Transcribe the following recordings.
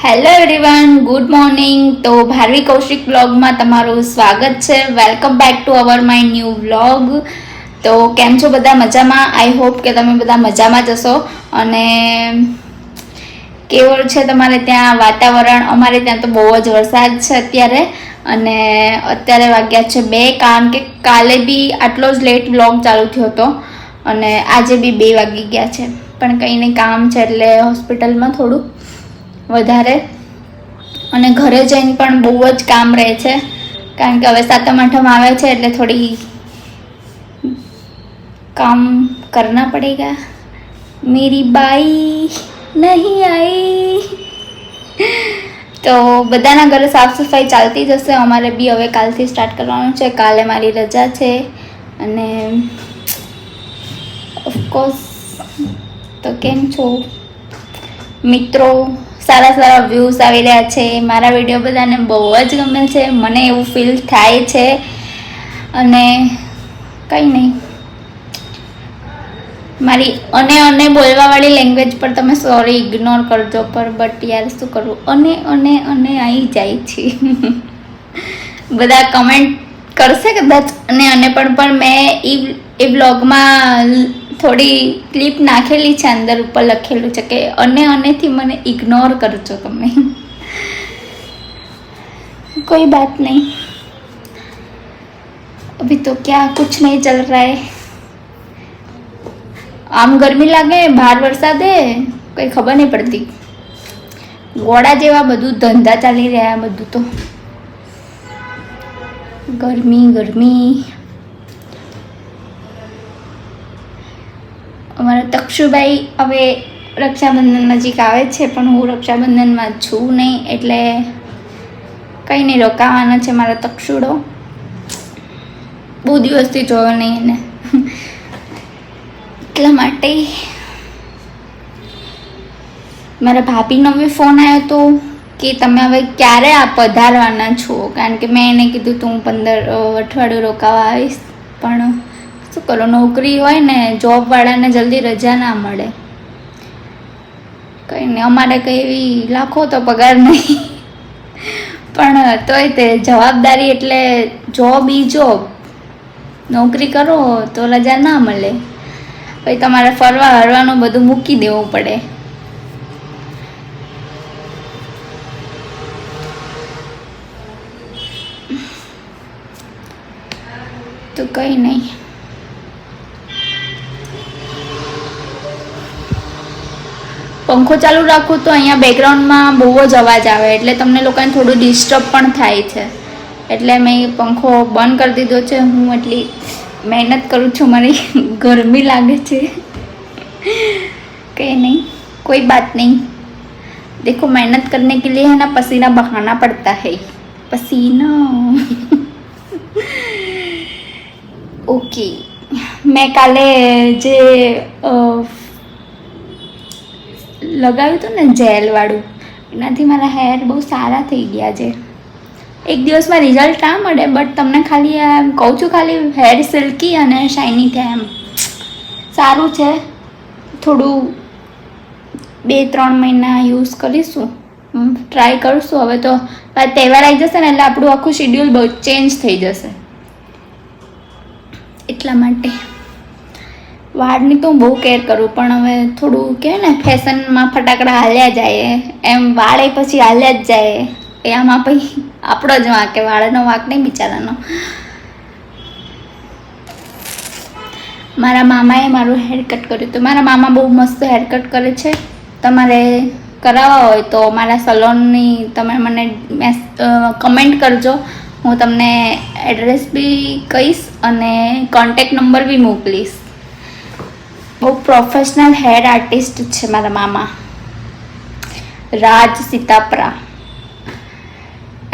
Hello everyone, good morning. તો ભારવી કૌશિક વ્લોગમાં તમારું સ્વાગત છે. Welcome back to our my new vlog. તો કેમ છો બધા? મજામાં? આઈ હોપ કે તમે બધા મજામાં જ હશો. અને કેવું છે તમારે ત્યાં વાતાવરણ? અમારે ત્યાં તો બહુ જ વરસાદ છે અત્યારે. અને અત્યારે વાગ્યા છે 2, કારણ કે કાલે બી આટલો જ લેટ વ્લોગ ચાલુ થયો હતો અને આજે બી 2 વાગી ગયા છે. પણ કંઈ નહીં, કામ છે એટલે હોસ્પિટલમાં થોડું વધારે, અને ઘરે જઈને પણ બહુ જ કામ રહે છે, કારણ કે હવે સાતમ આઠમ આવે છે એટલે થોડી કામ કરના પડેગા. મેરી બાઈ નહીં આઈ. તો બધાના ઘરે સાફ સફાઈ ચાલતી જશે. અમારે બી હવે કાલથી સ્ટાર્ટ કરવાનું છે. કાલે મારી રજા છે અને ઓફકોર્સ. તો કેમ છો મિત્રો? સારા સારા વ્યૂઝ આવી રહ્યા છે. મારા વિડીયો બધાને બહુ જ ગમે છે, મને એવું ફીલ થાય છે. અને કંઈ નહીં, મારી અને બોલવાવાળી લેંગ્વેજ પર તમે સોરી ઇગ્નોર કરજો, બટ યાર શું કરવું, અને આવી જાય છે. બધા કમેન્ટ કરશે કદાચ અને પણ મેં એ વ્લોગમાં થોડી ક્લિપ નાખેલી છે, અંદર ઉપર લખેલું છે કે અનેથી મને ઇગ્નોર કરજો તમે. કોઈ બાત નહીં, अभी तो क्या कुछ नहीं चल रहा है. આમ ગરમી લાગે, બહાર વરસાદ હે, કંઈ ખબર નહીં પડતી. ગોળા જેવા બધું ધંધા ચાલી રહ્યા, બધું તો ગરમી. અમારા તક્ષુભાઈ હવે રક્ષાબંધન નજીક આવે છે, પણ હું રક્ષાબંધનમાં છું નહીં, એટલે કંઈ નહીં, રોકાવાના છે મારા તક્ષુડો. બહુ દિવસથી જોયો નહીં એને, એટલા માટે. મારા ભાભીનો બી ફોન આવ્યો હતો કે તમે હવે ક્યારે પધારવાના છો, કારણ કે મેં એને કીધું તું 15 અઠવાડિયું રોકાવા આવીશ. પણ શું કરો, નોકરી હોય ને, જોબવાળાને જલ્દી રજા ના મળે. કંઈ નહીં, અમારે કંઈ એવી લાખો તો પગાર નહીં, પણ તોય તે જવાબદારી એટલે જોબ, નોકરી કરો તો રજા ના મળે. પછી તમારે ફરવા હરવાનું બધું મૂકી દેવું પડે. તો કંઈ નહીં. પંખો ચાલુ રાખું તો અહીંયા બેકગ્રાઉન્ડમાં બહુ જ અવાજ આવે, એટલે તમને લોકોને થોડું ડિસ્ટર્બ પણ થાય છે, એટલે મેં પંખો બંધ કરી દીધો છે. હું એટલી મહેનત કરું છું, મારી ગરમી લાગે છે. કંઈ નહીં, કોઈ બાત નહીં. देखो, मेहनत करने के लिए है ना पसीना बहाना पड़ता है, पसीना. ओके, મેં કાલે જે લગાવ્યું હતું ને જેલવાળું, એનાથી મારા હેર બહુ સારા થઈ ગયા છે. એક દિવસમાં રિઝલ્ટ ના મળે, બટ તમને ખાલી એમ કહું છું, ખાલી હેર સિલ્કી અને શાઇની થાય, એમ સારું છે. થોડું 2-3 મહિના યુઝ કરીશું, ટ્રાય કરીશું. હવે તો તહેવાર આવી જશે ને, એટલે આપણું આખું શેડ્યુલ બહુ ચેન્જ થઈ જશે, એટલા માટે. વાળની તો હું બહુ કેર કરું, પણ હવે થોડું કહેવાય ને, ફેશનમાં ફટાકડા હાલ્યા જાય, એમ વાળે પછી હાલ્યા જ જાય. એ આમાં પછી આપણો જ વાંક, વાળનો વાંક નહીં બિચારાનો. મારા મામાએ મારું હેરકટ કર્યું હતું. મારા મામા બહુ મસ્ત હેરકટ કરે છે. તમારે કરાવવા હોય તો મારા સલોનની તમે મને કમેન્ટ કરજો, હું તમને એડ્રેસ બી કહીશ અને કોન્ટેક્ટ નંબર બી મોકલીશ. બહુ પ્રોફેશનલ હેર આર્ટિસ્ટ છે મારા મામા, રાજ સીતાપરા,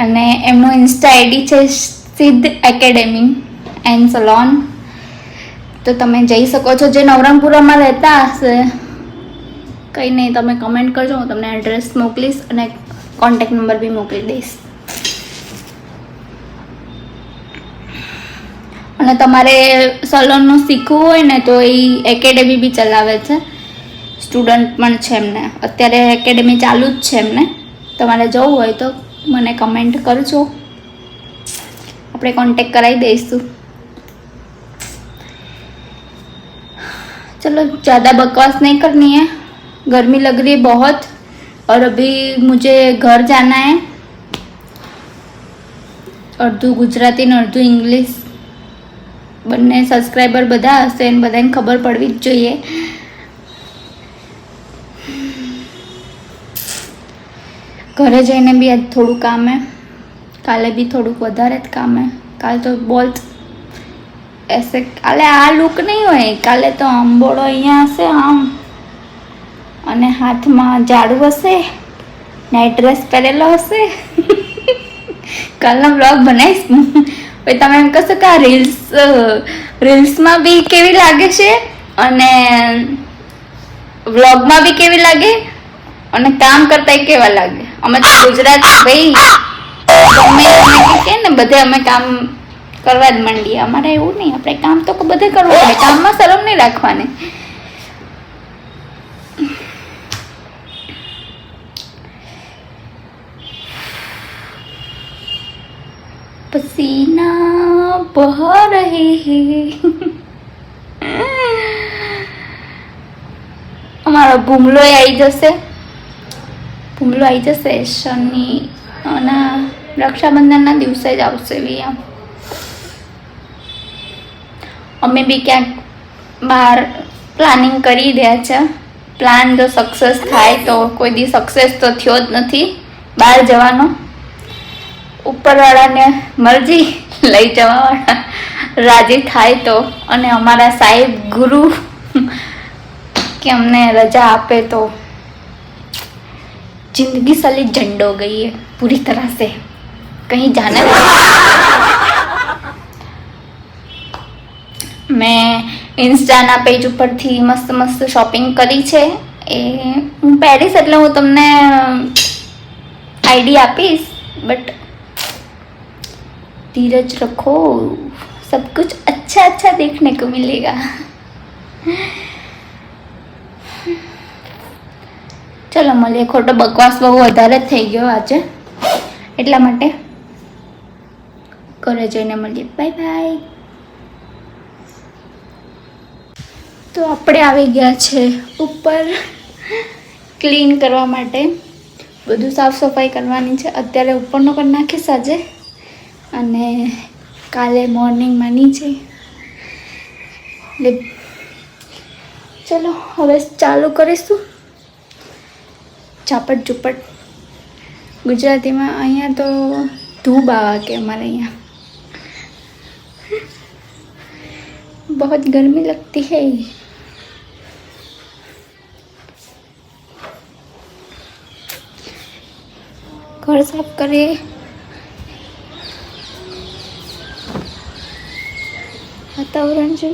અને એમનું ઇન્સ્ટા આઈડી છે સિદ્ધ એકેડેમી એન્ડ સલોન. તો તમે જઈ શકો છો, જે નવરંગપુરામાં રહેતા હશે. કંઈ નહીં, તમે કમેન્ટ કરજો, હું તમને એડ્રેસ મોકલીશ અને કોન્ટેક્ટ નંબર બી મોકલી દઈશ. અને તમારે સલોનનું શીખવું હોય ને, તો એ એકેડેમી બી ચલાવે છે, સ્ટુડન્ટ પણ છે એમને. અત્યારે એકેડેમી ચાલુ જ છે એમને, તમારે જવું હોય તો મને કમેન્ટ કરજો, આપણે કોન્ટેક્ટ કરાવી દઈશું. चलो ज़्यादा बकवास नहीं करनी है, गर्मी लग रही है बहुत और अभी मुझे घर जाना है. अर्धू गुजराती ने अर्धू इंग्लिश બંને સબસ્ક્રાઈબર બધા હશે અને બધાને ખબર પડવી જ જોઈએ. ઘરે જઈને બી આજ થોડું કામ હે, કાલે બી થોડુંક વધારે જ કામ હે. કાલે તો બોલ ऐसे કાલે આ લુક નહીં હોય, કાલે તો અંબોળો અહીંયા હશે આમ અને હાથમાં ઝાડુ હશે, નાઇટ ડ્રેસ પહેરેલો હશે. કાલનો બ્લોગ બનાવીશ. પછી તમે એમ કહેશો કે આ રીલ્સમાં બી કેવી લાગે છે અને વ્લોગમાં બી કેવી લાગે અને કામ કરતા કેવા લાગે. અમે તો ગુજરાતી ભાઈ, ગમે કે ને બધે અમે કામ કરવા જ માંડીએ. અમારે એવું નહીં, આપણે કામ તો બધે કરવું પડે, કામમાં શરમ નહીં રાખવાની. पसीना बह रहे हैं. અમારો ભૂમલો આવી જશે, ભૂમલો આવી જશે શનિ અને રક્ષાબંધનના દિવસે જ આવશે. વિયા અમે બી ક્યાંક બહાર પ્લાનિંગ કરી રહ્યા છે. પ્લાન જો સક્સેસ થાય તો, કોઈ દી સક્સેસ તો થયો જ નથી બહાર જવાનો. ઉપરવાળાને મરજી, લઈ જવાવાળા રાજી થાય તો, અને અમારા સાહેબ ગુરુ કે અમને રજા આપે તો जिंदगी साली झंड हो गई है पूरी तरह से, कहीं जाना मैं इंस्टाना पेज ઉપરથી મસ્ત મસ્ત શોપિંગ કરી છે. એ હું પેરિસ એટલે હું તમને આઈડી આપીશ, બટ धीरज रखो, सब कुछ अच्छा अच्छा देखने को मिलेगा. चलो મળીએ. ખોટો બકવાસ બહુ વધારે થઈ ગયો આજે, એટલા માટે ઘરે જઈને મળીએ. Bye bye. તો આપણે આવી ગયા છે ઉપર ક્લીન કરવા માટે. બધું સાફ સફાઈ કરવાની છે. અત્યારે ઉપરનો કરી નાખીશ આજે, અને કાલે મોર્નિંગમાં નીચે. ચલો હવે ચાલુ કરીશું ચાપટ ચુપટ. ગુજરાતીમાં અહીંયા તો ધૂબ આવા કે અમારે અહીંયા बहुत गर्मी लगती है. घर साफ करे, વાતાવરણ છે.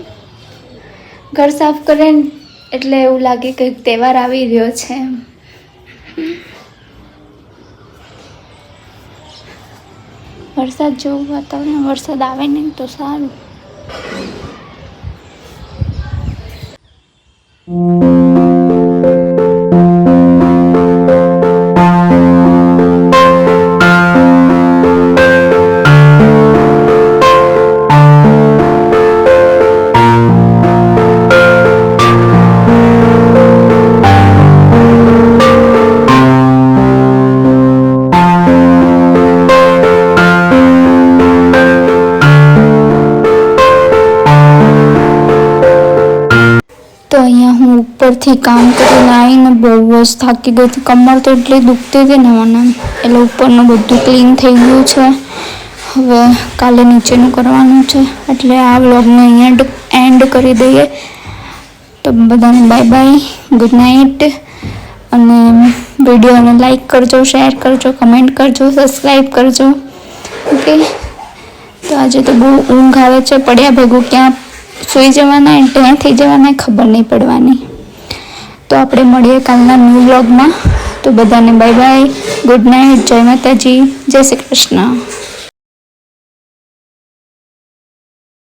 ઘર સાફ કરે એટલે એવું લાગે કે તહેવાર આવી રહ્યો છે. વરસાદ જેવું વાતાવરણ, વરસાદ આવે ને તો સારું. તો અહીંયા હું ઉપરથી કામ કરીને આવીને બહુ જ થાકી ગઈ હતી. કમર તો એટલી દુખતી હતી ને મને, એટલે ઉપરનું બધું ક્લીન થઈ ગયું છે. હવે કાલે નીચેનું કરવાનું છે, એટલે આ વ્લોગને અહીંયા એન્ડ કરી દઈએ. તો બધાને બાય બાય, ગુડ નાઇટ. અને વિડીયોને લાઈક કરજો, શેર કરજો, કમેન્ટ કરજો, સબસ્ક્રાઈબ કરજો. ઓકે. તો આજે તો બહુ ઊંઘ આવે છે. પડ્યા ભેગું ક્યાં સુઈ જવાના, ત્યાં થઈ જવાના, ખબર નહીં પડવાની. તો આપણે મળીએ કાલના ન્યૂ વ્લોગમાં. તો બધાને બાય બાય, ગુડ નાઇટ, જય માતાજી, જય શ્રી કૃષ્ણ.